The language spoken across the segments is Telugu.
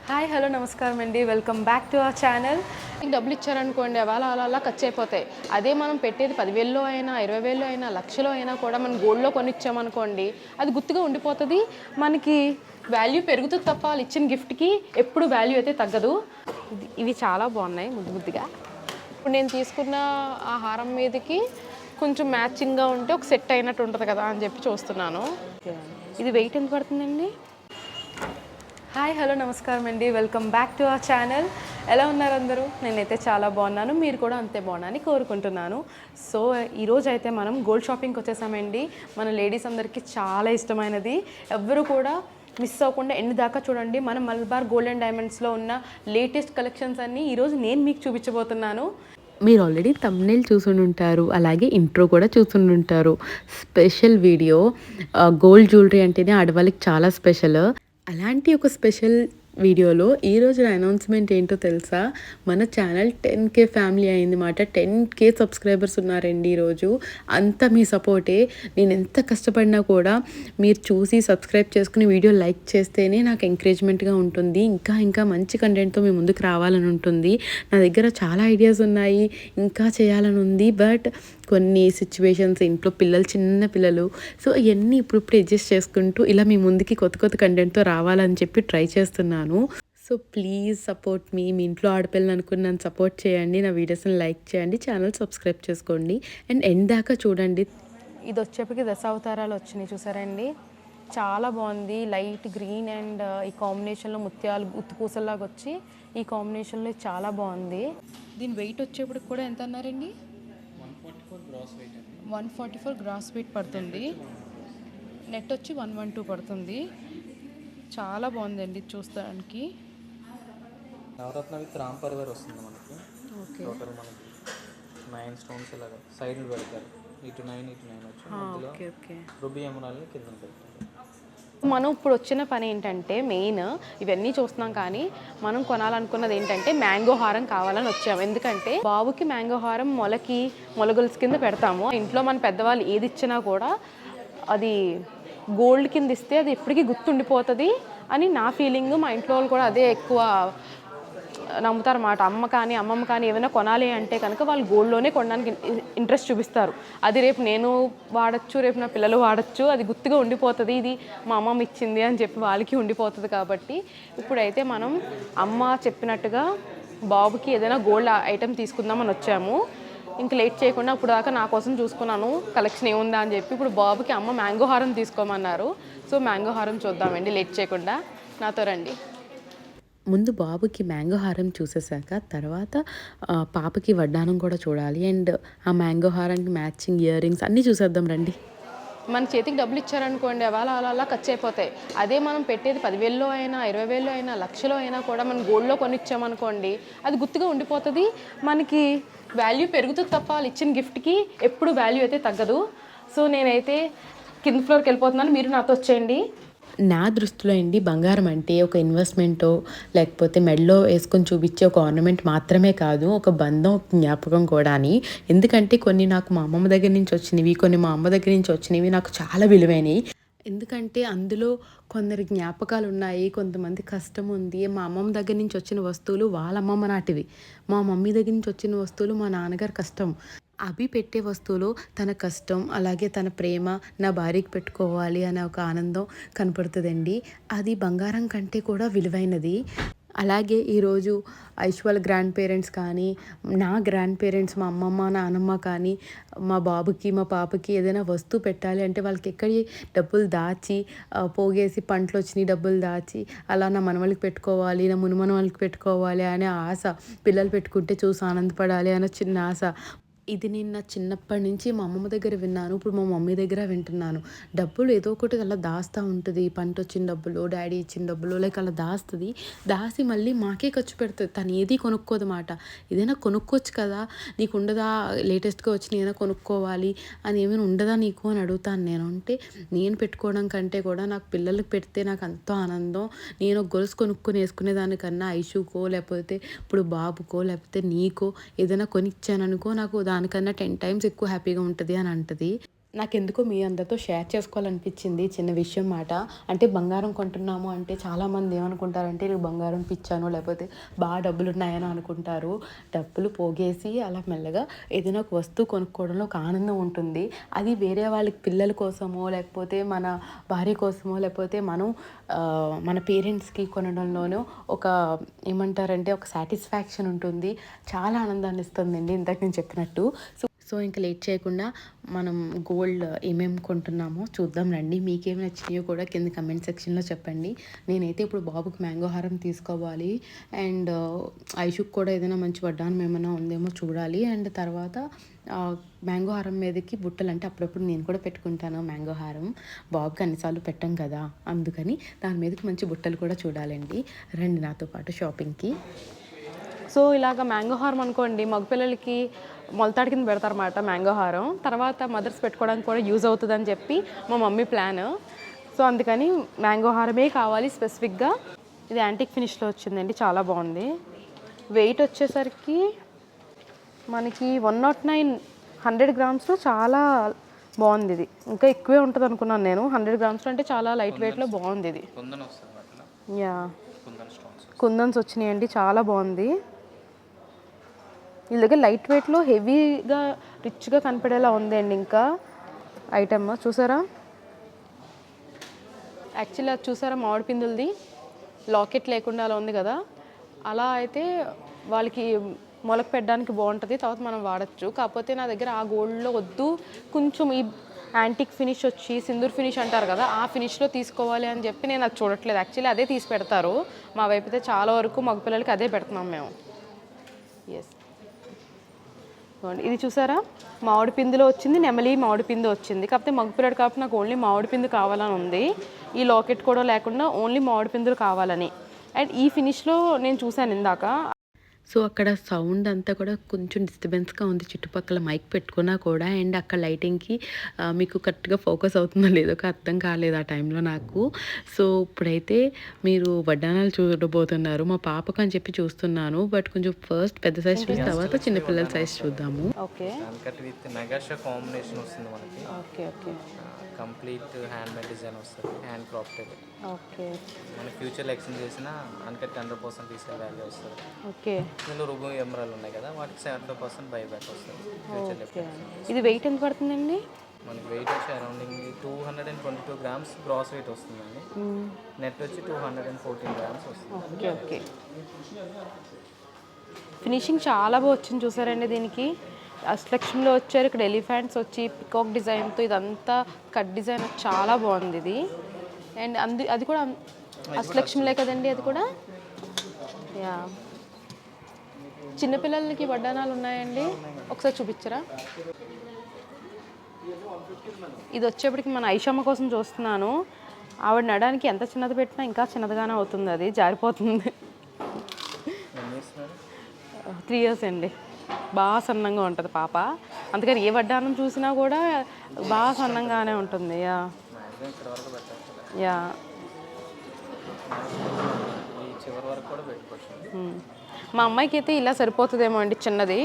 హాయ్ హలో నమస్కారం అండి, welcome back to our channel. డబ్బులు ఇచ్చారనుకోండి, అలా ఖర్చు అయిపోతాయి. అదే మనం పెట్టేది 10,000 అయినా 20,000 అయినా లక్షలో అయినా కూడా మనం గోల్డ్లో కొనిచ్చామనుకోండి, అది గుర్తుగా ఉండిపోతుంది. మనకి వాల్యూ పెరుగుతుంది తప్ప వాళ్ళు ఇచ్చిన గిఫ్ట్కి ఎప్పుడు వాల్యూ అయితే తగ్గదు. ఇవి చాలా బాగున్నాయి ముద్దు ముద్దుగా. ఇప్పుడు నేను తీసుకున్న ఆ హారం మీదకి కొంచెం మ్యాచింగ్గా ఉంటే ఒక సెట్ అయినట్టు ఉంటుంది కదా అని చెప్పి చూస్తున్నాను. ఇది వెయిట్ ఎంత పడుతుందండి? హాయ్ హలో నమస్కారం అండి, welcome back to our channel. ఎలా ఉన్నారు అందరూ? నేనైతే చాలా బాగున్నాను, మీరు కూడా అంతే బాగున్నారని కోరుకుంటున్నాను. సో ఈరోజు అయితే మనం గోల్డ్ షాపింగ్కి వచ్చేసామండి. మన లేడీస్ అందరికీ చాలా ఇష్టమైనది. ఎవ్వరు కూడా మిస్ అవ్వకుండా ఎండ్ దాకా చూడండి. మన మల్బార్ గోల్డ్ అండ్ డైమండ్స్లో ఉన్న లేటెస్ట్ కలెక్షన్స్ అన్నీ ఈరోజు నేను మీకు చూపించబోతున్నాను. మీరు ఆల్రెడీ థంబ్నెయిల్ చూసుంటారు, అలాగే ఇంట్రో కూడా చూసుంటారు. Special video. గోల్డ్ జ్యువెలరీ అంటేనే ఆడవాళ్ళకి చాలా స్పెషల్. అలాంటి ఒక స్పెషల్ వీడియోలో ఈరోజు అనౌన్స్మెంట్ ఏంటో తెలుసా? మన ఛానల్ 10K ఫ్యామిలీ అయింది మాట. 10K సబ్స్క్రైబర్స్ ఉన్నారండి ఈరోజు. అంతా మీ సపోర్టే. నేను ఎంత కష్టపడినా కూడా మీరు చూసి సబ్స్క్రైబ్ చేసుకుని వీడియో లైక్ చేస్తేనే నాకు ఎంకరేజ్మెంట్గా ఉంటుంది. ఇంకా మంచి కంటెంట్తో మీ ముందుకు రావాలని ఉంటుంది. నా దగ్గర చాలా ఐడియాస్ ఉన్నాయి, ఇంకా చేయాలని ఉంది. బట్ కొన్ని సిచ్యువేషన్స్, ఇంట్లో చిన్న పిల్లలు, సో ఇవన్నీ ఇప్పుడు అడ్జస్ట్ చేసుకుంటూ ఇలా మీ ముందుకి కొత్త కంటెంట్తో రావాలని చెప్పి ట్రై చేస్తున్నాను. సో ప్లీజ్ సపోర్ట్ మీ ఇంట్లో ఆడపిల్లని అనుకుని నన్ను సపోర్ట్ చేయండి. నా వీడియోస్ని లైక్ చేయండి, ఛానల్ సబ్స్క్రైబ్ చేసుకోండి, అండ్ ఎండ్ దాకా చూడండి. ఇది వచ్చేప్పటికి దశావతారాలు వచ్చినాయి, చూసారండి? చాలా బాగుంది. లైట్ గ్రీన్ అండ్ ఈ కాంబినేషన్లో ముత్యాలు ఉత్తుపూసల్లాగా వచ్చి ఈ కాంబినేషన్లో చాలా బాగుంది. దీని వెయిట్ వచ్చేప్పటికి కూడా ఎంత అన్నారండి? 144 గ్రాస్ వెయిట్ పడుతుంది. నెట్ వచ్చి 112 పడుతుంది. చాలా బాగుందండి చూస్తానికి. నవరత్న విత్ రామ్ పరివార్ వస్తుంది మనకి. ఓకే. టోటల్ మనకి 9 స్టోన్స్ ఇలాగా సైడ్లు పెడతారు. ఇటు 9 వచ్చి మధ్యలో రుబీ ఎమరాల్ని కింద పెడతారు. మనం ఇప్పుడు వచ్చిన పని ఏంటంటే, మెయిన్ ఇవన్నీ చూస్తున్నాం కానీ మనం కొనాలనుకున్నది ఏంటంటే మ్యాంగో హారం కావాలని వచ్చాము. ఎందుకంటే బాబుకి మ్యాంగో హారం మొలగొలుసు కింద పెడతాము. ఇంట్లో మన పెద్దవాళ్ళు ఏది ఇచ్చినా కూడా అది గోల్డ్ కింద ఇస్తే అది ఎప్పటికీ గుర్తుండిపోతుంది అని నా ఫీలింగ్. మా ఇంట్లో వాళ్ళు కూడా అదే ఎక్కువ నమ్ముతారన్నమాట. అమ్మమ్మ కానీ ఏమైనా కొనాలి అంటే కనుక వాళ్ళు గోల్డ్లోనే కొనడానికి ఇంట్రెస్ట్ చూపిస్తారు. అది రేపు నేను వాడచ్చు, రేపు నా పిల్లలు వాడచ్చు, అది గుర్తుగా ఉండిపోతుంది, ఇది మా అమ్మమ్మ ఇచ్చింది అని చెప్పి వాళ్ళకి ఉండిపోతుంది. కాబట్టి ఇప్పుడైతే మనం అమ్మ చెప్పినట్టుగా బాబుకి ఏదైనా గోల్డ్ ఐటెం తీసుకుందామని వచ్చాము. ఇంక లేట్ చేయకుండా ఇప్పుడు దాకా నా కోసం చూసుకున్నాను కలెక్షన్ ఏముందా అని చెప్పి. ఇప్పుడు బాబుకి అమ్మ మ్యాంగో హారం తీసుకోమన్నారు. సో మ్యాంగో హారం చూద్దామండి, లేట్ చేయకుండా నాతో రండి. ముందు బాబుకి మ్యాంగో హారం చూసేసాక తర్వాత పాపకి వడ్డానం కూడా చూడాలి, అండ్ ఆ మ్యాంగో హారానికి మ్యాచింగ్ ఇయర్ రింగ్స్ అన్నీ చూసేద్దాం రండి. మన చేతికి డబ్బులు ఇచ్చారనుకోండి, అలా ఖర్చు అయిపోతాయి. అదే మనం పెట్టేది 10,000 అయినా 20,000 అయినా లక్షలో అయినా కూడా మనం గోల్డ్లో కొనిచ్చామనుకోండి, అది గుర్తుగా ఉండిపోతుంది. మనకి వాల్యూ పెరుగుతుంది తప్ప వాళ్ళు ఇచ్చిన గిఫ్ట్కి ఎప్పుడు వాల్యూ అయితే తగ్గదు. సో నేనైతే కింద ఫ్లోర్కి వెళ్ళిపోతున్నాను, మీరు నాతో వచ్చేయండి. నా దృష్టిలో అండి, బంగారం అంటే ఒక ఇన్వెస్ట్మెంటో లేకపోతే మెడలో వేసుకొని చూపించే ఒక ఆర్నమెంట్ మాత్రమే కాదు, ఒక బంధం, ఒక జ్ఞాపకం కూడా అని. ఎందుకంటే కొన్ని నాకు మా అమ్మమ్మ దగ్గర నుంచి వచ్చినవి, కొన్ని మా అమ్మ దగ్గర నుంచి వచ్చినవి నాకు చాలా విలువైనవి. ఎందుకంటే అందులో కొందరి జ్ఞాపకాలు ఉన్నాయి, కొంతమంది కష్టం ఉంది. మా అమ్మమ్మ దగ్గర నుంచి వచ్చిన వస్తువులు వాళ్ళ అమ్మమ్మ నాటివి, మా మమ్మీ దగ్గర నుంచి వచ్చిన వస్తువులు మా నాన్నగారు కష్టం. అవి పెట్టే వస్తువులు తన కష్టం, అలాగే తన ప్రేమ నా భార్యకి పెట్టుకోవాలి అనే ఒక ఆనందం కనపడుతుందండి. అది బంగారం కంటే కూడా విలువైనది. అలాగే ఈరోజు ఐశ్వర్య గ్రాండ్ పేరెంట్స్ కానీ, నా గ్రాండ్ పేరెంట్స్ మా అమ్మమ్మ నాన్నమ్మ కానీ మా బాబుకి మా పాపకి ఏదైనా వస్తువు పెట్టాలి అంటే వాళ్ళకి ఎక్కడి డబ్బులు దాచి పోగేసి పంటలు వచ్చినాయి డబ్బులు దాచి అలా నా మనవళ్ళకి పెట్టుకోవాలి, నా మునిమనవాళ్ళకి పెట్టుకోవాలి అనే ఆశ, పిల్లలు పెట్టుకుంటే చూసి ఆనందపడాలి అనే చిన్న ఆశ. ఇది నేను నా చిన్నప్పటి నుంచి మా అమ్మమ్మ దగ్గర విన్నాను, ఇప్పుడు మా మమ్మీ దగ్గర వింటున్నాను. డబ్బులు ఏదో ఒకటి అలా దాస్తూ ఉంటుంది. పంట వచ్చిన డబ్బులు, డాడీ ఇచ్చిన డబ్బులు లైక్ అలా దాస్తుంది. దాసి మళ్ళీ మాకే ఖర్చు పెడుతుంది. తను ఏది కొనుక్కోదన్నమాట. ఏదైనా కొనుక్కోవచ్చు కదా, నీకు ఉండదా, లేటెస్ట్గా వచ్చి ఏదైనా కొనుక్కోవాలి అని ఏమైనా ఉండదా నీకు అని అడుగుతాను నేను. అంటే నేను పెట్టుకోవడం కంటే కూడా నాకు పిల్లలకు పెడితే నాకు ఎంతో ఆనందం. నేను గొలుసు కొనుక్కొని వేసుకునేదానికన్నా ఐషుకో లేకపోతే ఇప్పుడు బాబుకో లేకపోతే నీకో ఏదైనా కొనిచ్చాననుకో, నాకు దానికన్నా 10 times ఎక్కువ హ్యాపీగా ఉంటుంది అని అంటది. నాకెందుకో మీ అందరితో షేర్ చేసుకోవాలనిపించింది చిన్న విషయం మాట. అంటే బంగారం కొంటున్నాము అంటే చాలామంది ఏమనుకుంటారంటే నేను బంగారం పిచ్చాను లేకపోతే బాగా డబ్బులు ఉన్నాయని అనుకుంటారు. డబ్బులు పోగేసి అలా మెల్లగా ఏదైనా ఒక వస్తువు కొనుక్కోవడంలో ఒక ఆనందం ఉంటుంది. అది వేరే వాళ్ళకి పిల్లల కోసమో లేకపోతే మన భార్య కోసమో లేకపోతే మన పేరెంట్స్కి కొనడంలోనూ ఒక ఏమంటారంటే ఒక సాటిస్ఫాక్షన్ ఉంటుంది. చాలా ఆనందాన్ని ఇస్తుందండి ఇందాక నేను చెప్పినట్టు. సో ఇంకా లేట్ చేయకుండా మనం గోల్డ్ ఏమేమి కొంటున్నామో చూద్దాం రండి. మీకేమి నచ్చినాయో కూడా కింద కమెంట్ సెక్షన్లో చెప్పండి. నేనైతే ఇప్పుడు బాబుకి మ్యాంగో హారం తీసుకోవాలి అండ్ ఐషుక్ కూడా ఏదైనా మంచి వడ్డానం ఏమైనా ఉందేమో చూడాలి. అండ్ తర్వాత మ్యాంగో హారం మీదకి బుట్టలు అంటే అప్పుడప్పుడు నేను కూడా పెట్టుకుంటాను మ్యాంగో హారం. బాబుకి అన్నిసార్లు పెట్టాం కదా అందుకని దాని మీదకి మంచి బుట్టలు కూడా చూడాలండి. రండి నాతో పాటు షాపింగ్కి. సో ఇలాగ మ్యాంగో హారం అనుకోండి మగపిల్లలకి మొలతాడి కింద పెడతారన్నమాట మ్యాంగో హారం. తర్వాత మదర్స్ పెట్టుకోవడానికి కూడా యూజ్ అవుతుందని చెప్పి మా మమ్మీ ప్లాన్. సో అందుకని మ్యాంగో హారమే కావాలి స్పెసిఫిక్గా. ఇది యాంటిక్ ఫినిష్లో వచ్చిందండి, చాలా బాగుంది. వెయిట్ వచ్చేసరికి మనకి 109 100 గ్రామ్స్లో చాలా బాగుంది. ఇది ఇంకా ఎక్కువే ఉంటుంది అనుకున్నాను నేను. 100 గ్రామ్స్లో అంటే చాలా లైట్ వెయిట్లో బాగుంది ఇది. యా కుందన్స్ వచ్చినాయండి, చాలా బాగుంది. వీళ్ళ దగ్గర లైట్ వెయిట్లో హెవీగా రిచ్గా కనపడేలా ఉందండి. ఇంకా ఐటమ్ చూసారా, యాక్చువల్లీ అది చూసారా మామిడి పిందులది లాకెట్ లేకుండా అలా ఉంది కదా, అలా అయితే వాళ్ళకి మొలక పెట్టడానికి బాగుంటుంది, తర్వాత మనం వాడచ్చు. కాకపోతే నా దగ్గర ఆ గోల్డ్లో వద్దు, కొంచెం ఈ యాంటిక్ ఫినిష్ వచ్చి సింధూర్ ఫినిష్ అంటారు కదా ఆ ఫినిష్లో తీసుకోవాలి అని చెప్పి నేను అది చూడట్లేదు. యాక్చువల్లీ అదే తీసి పెడతారు మా వైపు అయితే, చాలా వరకు మగపిల్లలకి అదే పెడుతున్నాం మేము. ఎస్ ఇది చూసారా మామిడి పిందులో వచ్చింది, నెమలి మామిడి పిందు వచ్చింది. కాకపోతే మగపిల్లడు కాబట్టి నాకు ఓన్లీ మామిడి పిందు కావాలని ఉంది. ఈ లాకెట్ కూడా లేకుండా ఓన్లీ మామిడి పిందులు కావాలని. అండ్ ఈ ఫినిష్లో నేను చూశాను ఇందాక. సో అక్కడ సౌండ్ అంతా కూడా కొంచెం డిస్టర్బెన్స్గా ఉంది చుట్టుపక్కల మైక్ పెట్టుకున్నా కూడా. అండ్ అక్కడ లైటింగ్కి మీకు కరెక్ట్గా ఫోకస్ అవుతుందో లేదో అర్థం కాలేదు ఆ టైంలో నాకు. సో ఇప్పుడైతే మీరు వడ్డానాలు చూడబోతున్నారు. మా పాపకు అని చెప్పి చూస్తున్నాను, బట్ కొంచెం ఫస్ట్ పెద్ద సైజ్ చూసిన తర్వాత చిన్నపిల్లల సైజ్ చూద్దాము. ఓకే కాంబినేషన్ వస్తుంది మనకి. Okay okay complete hand made design వస్తుంది, హ్యాండ్ క్రాఫ్టెడ్. ఓకే మన ఫ్యూచర్లో ఎక్స్చేంజ్ చేసిన అన్కట్ 100% రీసేల్ వాల్యూ వస్తుంది. ఓకే ఇందులో రుబు ఎమరాల్డ్ ఉన్నాయి కదా వాటికి 75% బైబ్యాక్ వస్తుంది ఫ్యూచర్లో. ఇది వెయిట్ ఎంత పడుతుందండి? మనకి వెయిట్ వచ్చి అరౌండింగ్ 222 గ్రామ్స్ గ్రాస్ వెయిట్ వస్తుందండి. నెట్ వచ్చి 214 గ్రామ్స్ వస్తుంది. ఓకే ఓకే ఫినిషింగ్ చాలా బాగా వచ్చింది చూసారండి. దీనికి అష్టలక్ష్మిలో వచ్చారు, ఇక్కడ ఎలిఫెంట్స్ వచ్చి పికాక్ డిజైన్తో ఇదంతా కట్ డిజైన్ చాలా బాగుంది ఇది. అండ్ అది కూడా అష్టలక్ష్మిలే కదండి అది కూడా. యా చిన్నపిల్లలకి వడ్డానాలు ఉన్నాయండి, ఒకసారి చూపించరా? ఇది వచ్చేప్పటికి మన ఐషమ్మ కోసం చూస్తున్నాను. ఆవిడ నడడానికి ఎంత చిన్నది పెట్టినా ఇంకా చిన్నదిగానే అవుతుంది, అది జారిపోతుంది. 3 years అండి. బాగా సన్నంగా ఉంటుంది పాప, అందుకని ఏ వడ్డానం చూసినా కూడా బాగా సన్నంగానే ఉంటుంది. యా యా మా అమ్మాయికి అయితే ఇలా సరిపోతుందేమో అండి, చిన్నది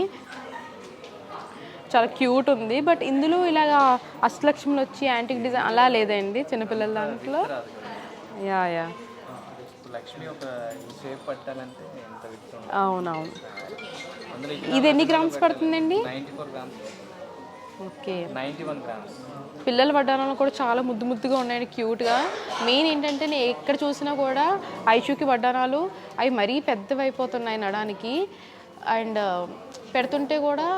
చాలా క్యూట్ ఉంది. బట్ ఇందులో ఇలాగా అష్టలక్ష్మిలో వచ్చి యాంటిక్ డిజైన్ అలా లేదండి చిన్నపిల్లల దాంట్లో. యా యా అవునవును. ఇది ఎన్ని గ్రామ్స్ పడుతుందండి? Okay 91 grams. పిల్లల వడ్డానాలు కూడా చాలా ముద్దు ముద్దుగా ఉన్నాయండి, క్యూట్గా. మెయిన్ ఏంటంటే నేను ఎక్కడ చూసినా కూడా ఐషుకి వడ్డానాలు అవి మరీ పెద్దవి అయిపోతున్నాయి నడానికి. అండ్ పెడుతుంటే కూడా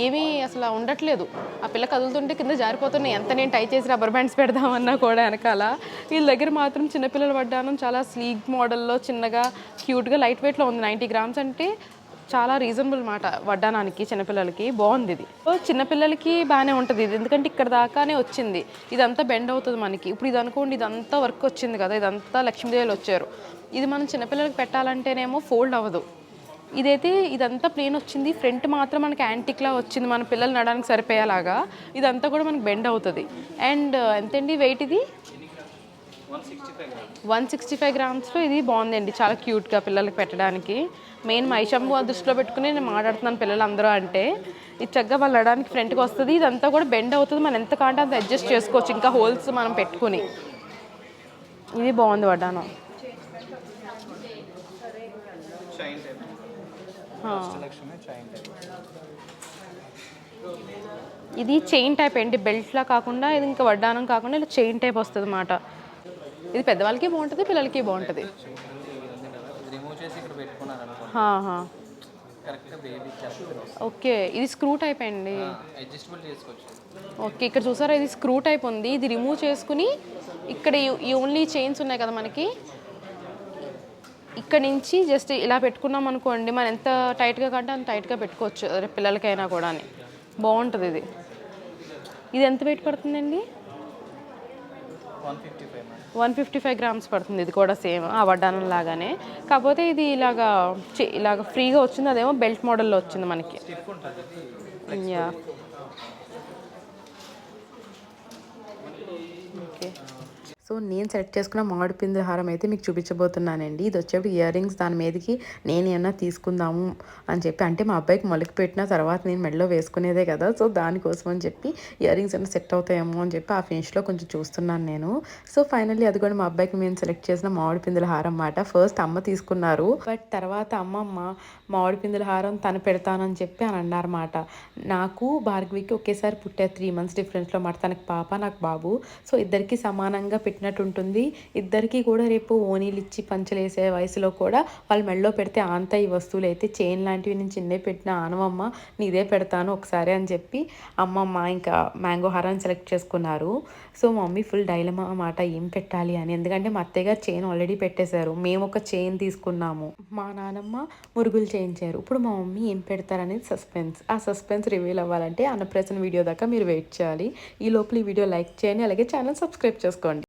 ఏమీ అసలు ఉండట్లేదు, ఆ పిల్ల కదులుతుంటే కింద జారిపోతున్నాయి. ఎంత నేను టై చేసి రబ్బర్ బ్యాండ్స్ పెడదామన్నా కూడా వెనకాల. వీళ్ళ దగ్గర మాత్రం చిన్నపిల్లల వడ్డానం చాలా స్లీక్ మోడల్లో చిన్నగా క్యూట్గా లైట్ వెయిట్లో ఉంది. 90 గ్రామ్స్ అంటే చాలా రీజనబుల్ మాట వడ్డానానికి, చిన్నపిల్లలకి బాగుంది ఇది. చిన్నపిల్లలకి బాగానే ఉంటుంది ఇది, ఎందుకంటే ఇక్కడ దాకానే వచ్చింది. ఇదంతా బెండ్ అవుతుంది మనకి. ఇప్పుడు ఇది అనుకోండి, ఇదంతా వర్క్ వచ్చింది కదా, ఇదంతా లక్ష్మీదేవిలు వచ్చారు. ఇది మనం చిన్నపిల్లలకి పెట్టాలంటేనేమో ఫోల్డ్ అవ్వదు. ఇదైతే ఇదంతా ప్లేన్ వచ్చింది, ఫ్రంట్ మాత్రం మనకి యాంటిక్లా వచ్చింది, మన పిల్లలు నడడానికి సరిపోయేలాగా. ఇదంతా కూడా మనకి బెండ్ అవుతుంది. అండ్ ఎంతండి వెయిట్ ఇది? 165 గ్రామ్స్లో ఇది బాగుందండి, చాలా క్యూట్గా పిల్లలకి పెట్టడానికి. మెయిన్ మైషంబు దృష్టిలో పెట్టుకుని నేను మాట్లాడుతున్నాను పిల్లలందరూ అంటే. ఇది చక్కగా వాళ్ళు నడడానికి ఫ్రంట్కి వస్తుంది, ఇదంతా కూడా బెండ్ అవుతుంది, మనం ఎంత కాంటే అంత అడ్జస్ట్ చేసుకోవచ్చు, ఇంకా హోల్స్ మనం పెట్టుకుని. ఇది బాగుంది వడ్డానం. ఇది చైన్ టైప్ ఏంటి, బెల్ట్లా కాకుండా ఇది ఇంకా వడ్డానం కాకుండా ఇలా చైన్ టైప్ వస్తుంది అన్నమాట. ఇది పెద్దవాళ్ళకి బాగుంటుంది, పిల్లలకి బాగుంటుంది. ఓకే, ఇది స్క్రూ టైప్ అండి. ఓకే, ఇక్కడ చూసారా ఇది స్క్రూ టైప్ ఉంది. ఇది రిమూవ్ చేసుకుని ఇక్కడ ఈ ఓన్లీ చైన్స్ ఉన్నాయి కదా మనకి, ఇక్కడ నుంచి జస్ట్ ఇలా పెట్టుకున్నాం అనుకోండి, మనం ఎంత టైట్గా కంటే అంత టైట్గా పెట్టుకోవచ్చు పిల్లలకైనా కూడా. బాగుంటుంది ఇది. ఇది ఎంత వెయిట్ పడుతుందండి? 155 గ్రామ్స్ పడుతుంది. ఇది కూడా సేమ్ ఆ వడ్డానం లాగానే, కాకపోతే ఇది ఇలాగా ఫ్రీగా వచ్చింది, అదేమో బెల్ట్ మోడల్లో వచ్చింది మనకి. Yeah, okay. సో నేను సెలెక్ట్ చేసుకున్న మామిడి పిందెల హారం అయితే మీకు చూపించబోతున్నానండి. ఇది వచ్చేప్పుడు ఇయర్ రింగ్స్ దాని మీదకి నేను ఏమన్నా తీసుకుందాము అని చెప్పి, అంటే మా అబ్బాయికి మొలక పెట్టిన తర్వాత నేను మెడలో వేసుకునేదే కదా, సో దానికోసం అని చెప్పి ఇయర్ రింగ్స్ ఏమైనా సెట్ అవుతాయేమో అని చెప్పి ఆ ఫినిష్లో కొంచెం చూస్తున్నాను నేను. సో ఫైనల్లీ అది కూడా మా అబ్బాయికి మేము సెలెక్ట్ చేసిన మామిడి పిందెల హారం అన్నమాట. ఫస్ట్ అమ్మ తీసుకున్నారు, బట్ తర్వాత అమ్మమ్మ మామిడి పిందెల హారం తను పెడతానని చెప్పి అని అన్నారన్నమాట. నాకు భార్గవికి ఒకేసారి పుట్టారు, 3 months డిఫరెన్స్లో మాట. తనకు పాప, నాకు బాబు. సో ఇద్దరికి సమానంగా పెట్టినట్టు ఉంటుంది. ఇద్దరికి కూడా రేపు ఓనీలు ఇచ్చి పంచలు వేసే వయసులో కూడా వాళ్ళు మెడలో పెడితే ఆంత ఈ వస్తువులు అయితే చైన్ లాంటివి నేను చిన్న పెట్టిన ఆనవమ్మ నీదే పెడతాను ఒకసారి అని చెప్పి అమ్మమ్మ ఇంకా మ్యాంగో హారాన్ని సెలెక్ట్ చేసుకున్నారు. సో మమ్మీ ఫుల్ డైలమా అన్నమాట, ఏం పెట్టాలి అని. ఎందుకంటే మా అత్తయ్య గారు చైన్ ఆల్రెడీ పెట్టేశారు, మేము ఒక చైన్ తీసుకున్నాము, మా నానమ్మ మురుగులు చేయించారు. ఇప్పుడు మా మమ్మీ ఏం పెడతారనేది సస్పెన్స్. ఆ సస్పెన్స్ రివీల్ అవ్వాలంటే అన్నప్రాసన వీడియో దాకా మీరు వెయిట్ చేయాలి. ఈ లోపల ఈ వీడియో లైక్ చేయండి, అలాగే ఛానల్ సబ్స్క్రైబ్ చేసుకోండి.